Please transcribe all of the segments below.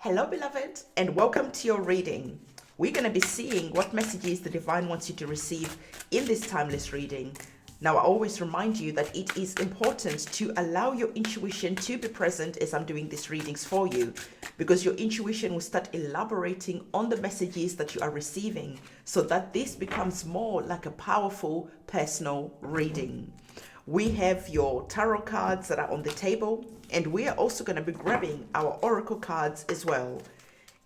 Hello, beloved, and welcome to your reading. We're going to be seeing what messages the divine wants you to receive in this timeless reading. Now, I always remind you that it is important to allow your intuition to be present as I'm doing these readings for you, because your intuition will start elaborating on the messages that you are receiving so that this becomes more like a powerful personal reading. We have your tarot cards that are on the table, and we are also going to be grabbing our oracle cards as well.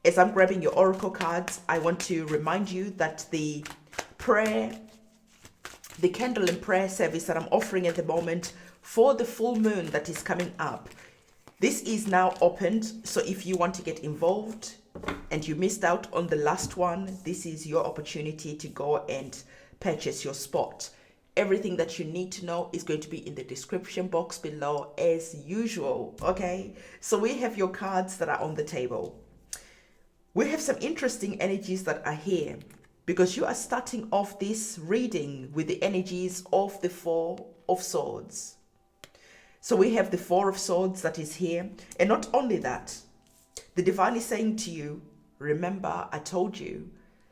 As I'm grabbing your oracle cards, I want to remind you that the candle and prayer service that I'm offering at the moment for the full moon that is coming up, this is now opened. So if you want to get involved and you missed out on the last one, this is your opportunity to go and purchase your spot. Everything that you need to know is going to be in the description box below as usual, okay? So we have your cards that are on the table. We have some interesting energies that are here because you are starting off this reading with the energies of the Four of Swords. So we have the Four of Swords that is here. And not only that, the divine is saying to you, remember, I told you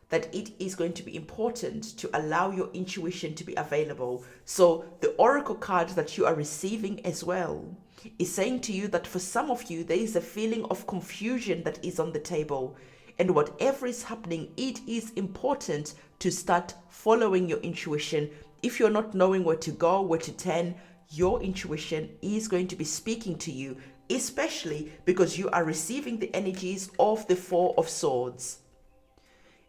that it is going to be important to allow your intuition to be available. So the oracle card that you are receiving as well is saying to you that for some of you, there is a feeling of confusion that is on the table. And whatever is happening, it is important to start following your intuition. If you're not knowing where to go, where to turn, your intuition is going to be speaking to you, especially because you are receiving the energies of the Four of Swords.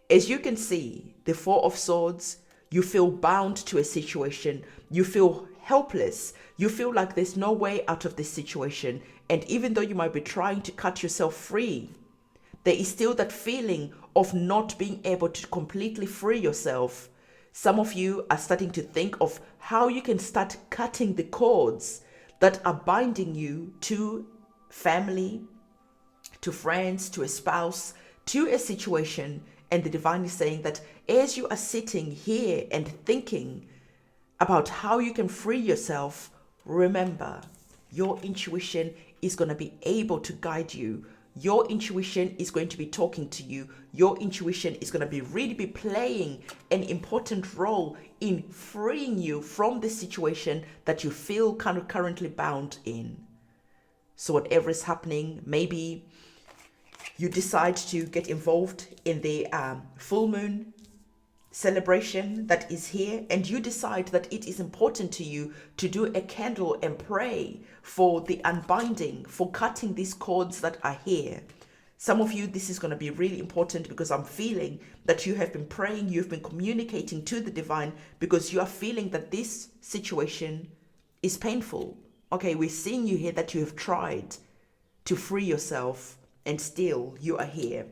As you can see, the Four of Swords, you feel bound to a situation. You feel helpless. You feel like there's no way out of this situation. And even though you might be trying to cut yourself free, there is still that feeling of not being able to completely free yourself. Some of you are starting to think of how you can start cutting the cords that are binding you to family, to friends, to a spouse, to a situation. And the divine is saying that as you are sitting here and thinking about how you can free yourself, remember, your intuition is going to be able to guide you. Your intuition is going to be talking to you. Your intuition is going to really be playing an important role in freeing you from the situation that you feel kind of currently bound in. So whatever is happening, maybe you decide to get involved in the full moon celebration that is here, and you decide that it is important to you to do a candle and pray for the unbinding, for cutting these cords that are here. Some of you, this is going to be really important because I'm feeling that you have been praying, you've been communicating to the divine because you are feeling that this situation is painful. Okay, we're seeing you here that you have tried to free yourself, and still you are here.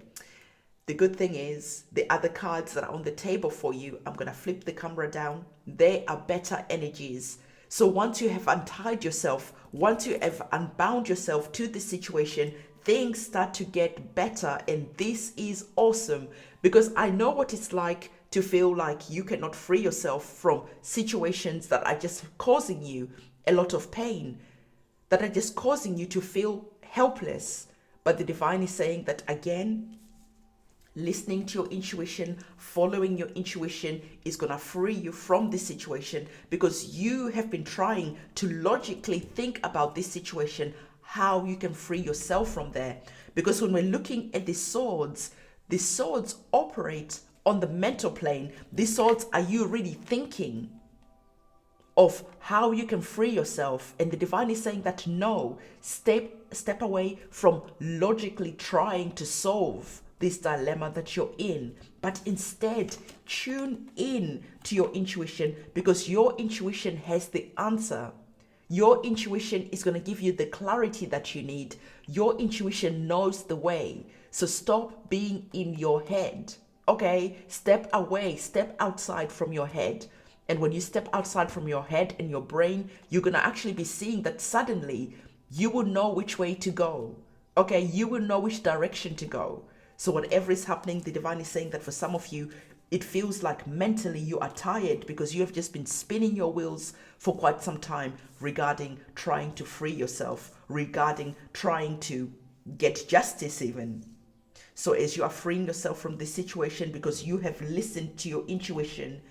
The good thing is the other cards that are on the table for you, I'm going to flip the camera down. They are better energies. So once you have untied yourself, once you have unbound yourself to the situation, things start to get better. And this is awesome because I know what it's like to feel like you cannot free yourself from situations that are just causing you a lot of pain, that are just causing you to feel helpless. But the divine is saying that again, listening to your intuition, following your intuition is going to free you from this situation because you have been trying to logically think about this situation, how you can free yourself from there. Because when we're looking at the swords operate on the mental plane. These swords are you really thinking of how you can free yourself. And the divine is saying that no, step away from logically trying to solve this dilemma that you're in, but instead tune in to your intuition because your intuition has the answer. Your intuition is going to give you the clarity that you need. Your intuition knows the way. So stop being in your head. Okay, step away, step outside from your head. And when you step outside from your head and your brain, you're going to actually be seeing that suddenly you will know which way to go. Okay, you will know which direction to go. So whatever is happening, the divine is saying that for some of you, it feels like mentally you are tired because you have just been spinning your wheels for quite some time regarding trying to free yourself, regarding trying to get justice even. So as you are freeing yourself from this situation because you have listened to your intuition,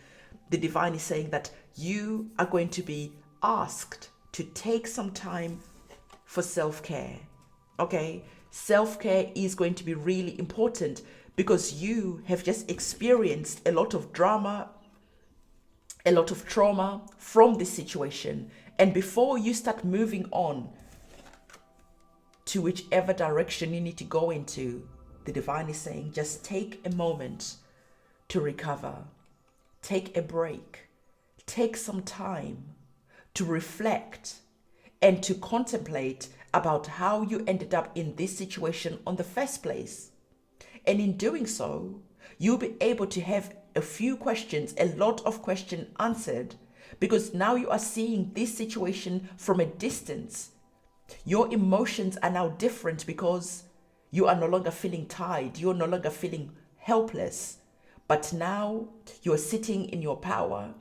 the divine is saying that you are going to be asked to take some time for self-care. Okay? Self-care is going to be really important because you have just experienced a lot of drama, a lot of trauma from this situation. And before you start moving on to whichever direction you need to go into, the divine is saying, just take a moment to recover. Take a break. Take some time to reflect and to contemplate about how you ended up in this situation on the first place. And in doing so, you'll be able to have a few questions, a lot of questions answered, because now you are seeing this situation from a distance. Your emotions are now different because you are no longer feeling tired. You're no longer feeling helpless. But now you are sitting in your power.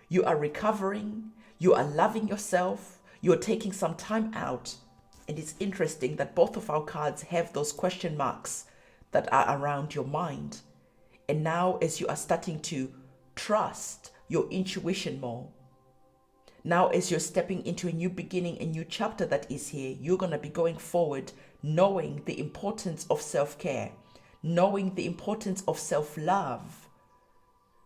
You are recovering. You are loving yourself. You are taking some time out. And it's interesting that both of our cards have those question marks that are around your mind. And now as you are starting to trust your intuition more, now as you're stepping into a new beginning, a new chapter that is here, you're going to be going forward knowing the importance of self-care, knowing the importance of self-love,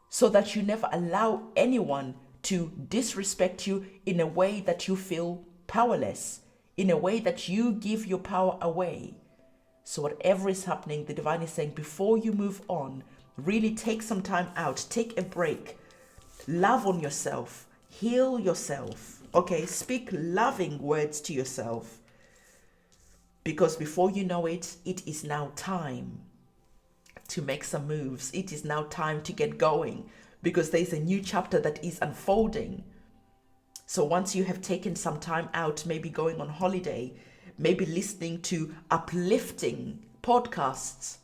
so that you never allow anyone to disrespect you in a way that you feel powerless, in a way that you give your power away. So whatever is happening, the divine is saying, before you move on, really take some time out, take a break, love on yourself, heal yourself, okay? Speak loving words to yourself, because before you know it, it is now time to make some moves. It is now time to get going because there's a new chapter that is unfolding. So once you have taken some time out, maybe going on holiday, maybe listening to uplifting podcasts,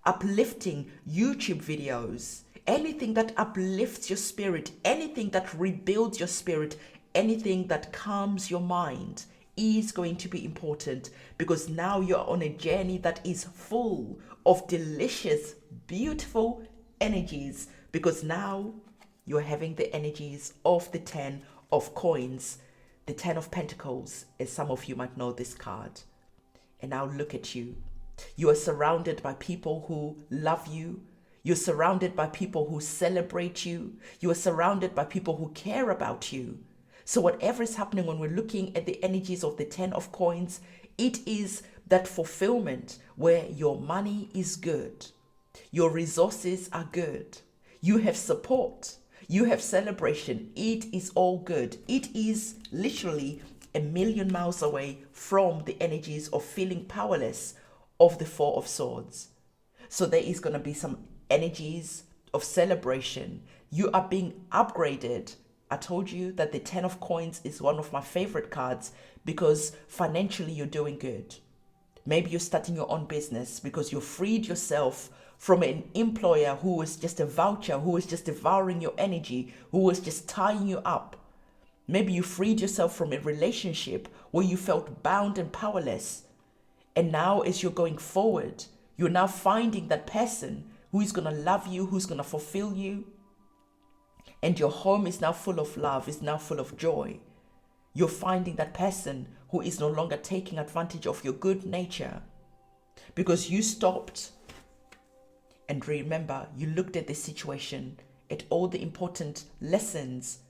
uplifting YouTube videos, anything that uplifts your spirit, anything that rebuilds your spirit, anything that calms your mind is going to be important, because now you're on a journey that is full of delicious, beautiful energies, because now you're having the energies of the 10 of coins, the 10 of pentacles, as some of you might know this card. And now look at you. You are surrounded by people who love you. You're surrounded by people who celebrate you. You are surrounded by people who care about you. So whatever is happening when we're looking at the energies of the 10 of coins, it is that fulfillment where your money is good. Your resources are good. You have support. You have celebration. It is all good. It is literally a million miles away from the energies of feeling powerless of the 4 of swords. So there is going to be some energies of celebration. You are being upgraded. I told you that the 10 of coins is one of my favorite cards because financially you're doing good. Maybe you're starting your own business because you freed yourself from an employer who was just a voucher, who was just devouring your energy, who was just tying you up. Maybe you freed yourself from a relationship where you felt bound and powerless. And now as you're going forward, you're now finding that person who is going to love you, who's going to fulfill you. And your home is now full of love, is now full of joy. You're finding that person who is no longer taking advantage of your good nature because you stopped. And remember, you looked at the situation, at all the important lessons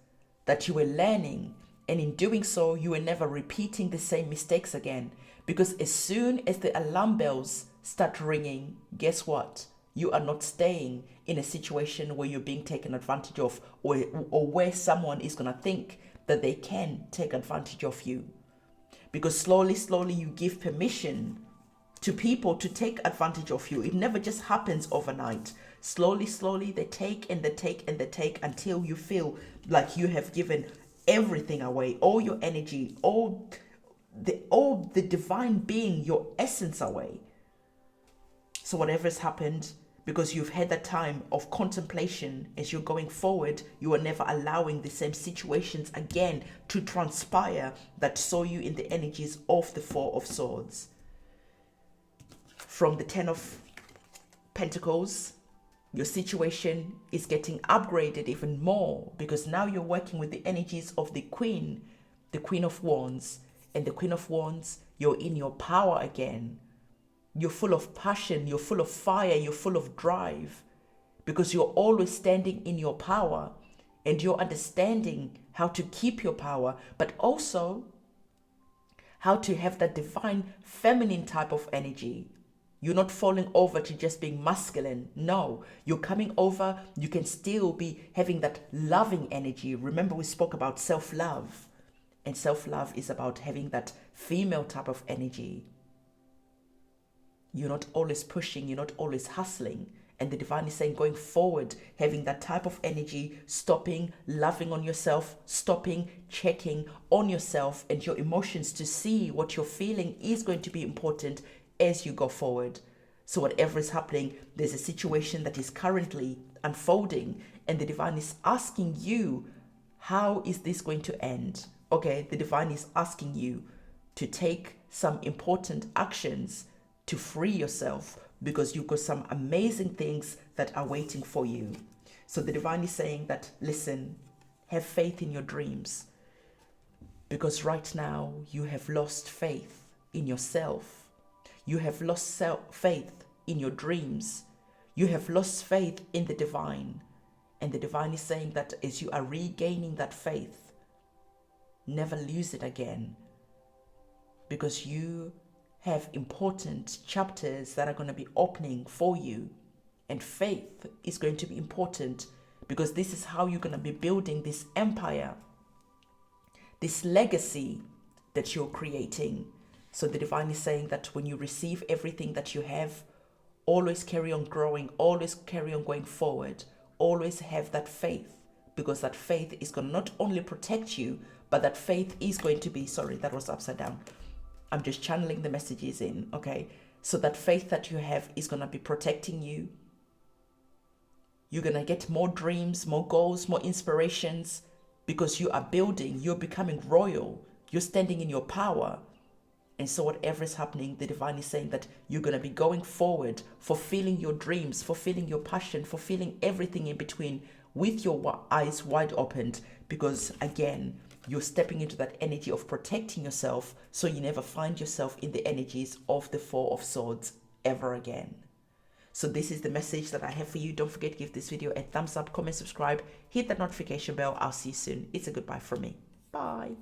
that you were learning. And in doing so, you were never repeating the same mistakes again. Because as soon as the alarm bells start ringing, guess what? You are not staying in a situation where you're being taken advantage of, or where someone is going to think that they can take advantage of you. Because slowly you give permission to people to take advantage of you. It never just happens overnight. Slowly they take and they take and they take until you feel like you have given everything away, all your energy, all the divine being, your essence away. So whatever has happened, because you've had that time of contemplation as you're going forward, you are never allowing the same situations again to transpire that saw you in the energies of the 4 of swords. From the 10 of Pentacles, your situation is getting upgraded even more, because now you're working with the energies of the Queen of Wands. And the Queen of Wands, you're in your power again. You're full of passion, you're full of fire, you're full of drive, because you're always standing in your power and you're understanding how to keep your power, but also how to have that divine feminine type of energy. You're not falling over to just being masculine. No, you're coming over. You can still be having that loving energy. Remember, we spoke about self-love, and self-love is about having that female type of energy. You're not always pushing, you're not always hustling. And the divine is saying, going forward, having that type of energy, stopping, loving on yourself, stopping, checking on yourself and your emotions to see what you're feeling is going to be important as you go forward. So whatever is happening, there's a situation that is currently unfolding, and the divine is asking you, how is this going to end? Okay, the divine is asking you to take some important actions to free yourself, because you've got some amazing things that are waiting for you. So the divine is saying that, listen, have faith in your dreams, because right now you have lost faith in yourself. You have lost faith in your dreams. You have lost faith in the divine. And the divine is saying that as you are regaining that faith, never lose it again, because you have important chapters that are going to be opening for you, and faith is going to be important, because this is how you're going to be building this empire, this legacy that you're creating. So the divine is saying that when you receive everything that you have, always carry on growing, always carry on going forward, always have that faith, because that faith is going to not only protect you, but that faith is going to be, sorry, that was upside down. I'm just channeling the messages in, okay? So that faith that you have is going to be protecting you. You're going to get more dreams, more goals, more inspirations, because you are building, you're becoming royal, you're standing in your power. And so whatever is happening, the divine is saying that you're going to be going forward, fulfilling your dreams, fulfilling your passion, fulfilling everything in between with your eyes wide opened, because again, you're stepping into that energy of protecting yourself, so you never find yourself in the energies of the Four of Swords ever again. So this is the message that I have for you. Don't forget to give this video a thumbs up, comment, subscribe, hit that notification bell. I'll see you soon. It's a goodbye from me. Bye.